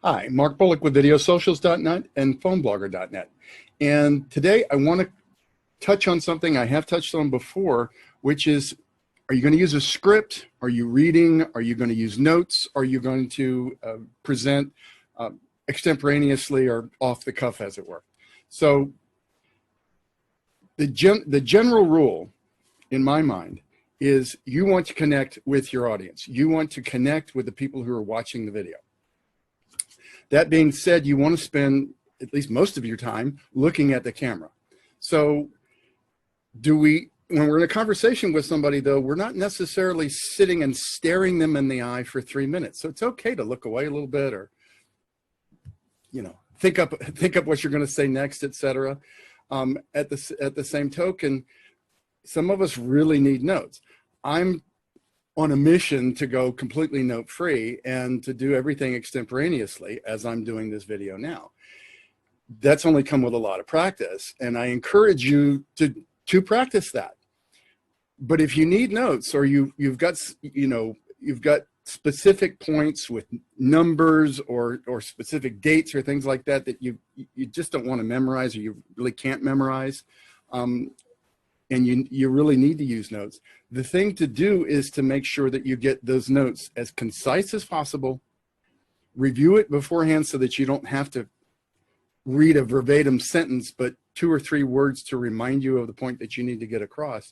Hi, Mark Bullock with Videosocials.net and PhoneBlogger.net. And today I want to touch on something I have touched on before, which is, are you going to use a script? Are you reading? Are you going to use notes? Are you going to present extemporaneously or off the cuff, as it were? So the general rule, in my mind, is you want to connect with your audience. You want to connect with the people who are watching the video. That being said, you want to spend at least most of your time looking at the camera. So when we're in a conversation with somebody, though, we're not necessarily sitting and staring them in the eye for 3 minutes. So it's okay to look away a little bit, or, you know, think up what you're going to say next, etc. At the same token, some of us really need notes. I'm on a mission to go completely note-free and to do everything extemporaneously, as I'm doing this video now. That's only come with a lot of practice, and I encourage you to practice that. But if you need notes, or you've got specific points with numbers or specific dates or things like that that you just don't want to memorize, or you really can't memorize, and you really need to use notes, the thing to do is to make sure that you get those notes as concise as possible. Review it beforehand so that you don't have to read a verbatim sentence, but 2 or 3 words to remind you of the point that you need to get across,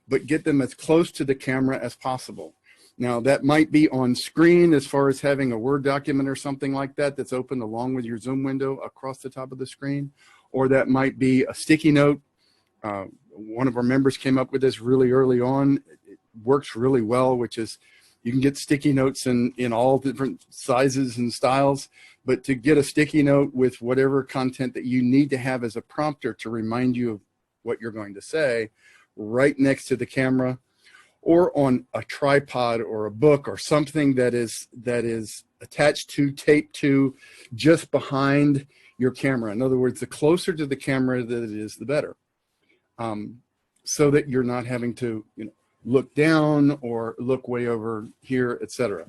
but get them as close to the camera as possible. Now, that might be on screen, as far as having a Word document or something like that that's open along with your Zoom window across the top of the screen, or that might be a sticky note. One of our members came up with this really early on. It works really well, which is you can get sticky notes in all different sizes and styles, but to get a sticky note with whatever content that you need to have as a prompter to remind you of what you're going to say right next to the camera, or on a tripod or a book or something that is attached to, taped to, just behind your camera. In other words, the closer to the camera that it is, the better. So that you're not having to, look down or look way over here, etc.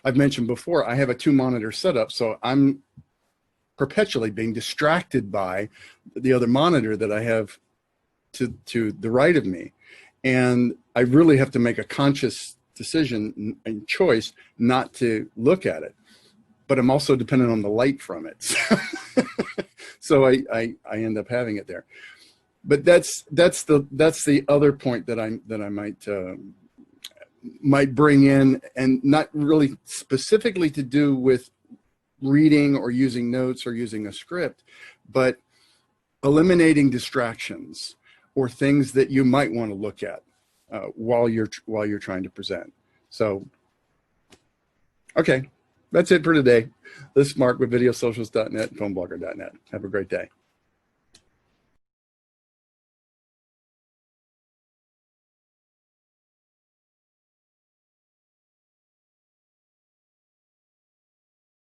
I've mentioned before, I have a 2-monitor setup, so I'm perpetually being distracted by the other monitor that I have to the right of me. And I really have to make a conscious decision and choice not to look at it. But I'm also dependent on the light from it. So I end up having it there. But that's the other point that I might bring in, and not really specifically to do with reading or using notes or using a script, but eliminating distractions or things that you might want to look at while you're trying to present. So, okay, that's it for today. This is Mark with Videosocials.net and PhoneBlogger.net. Have a great day.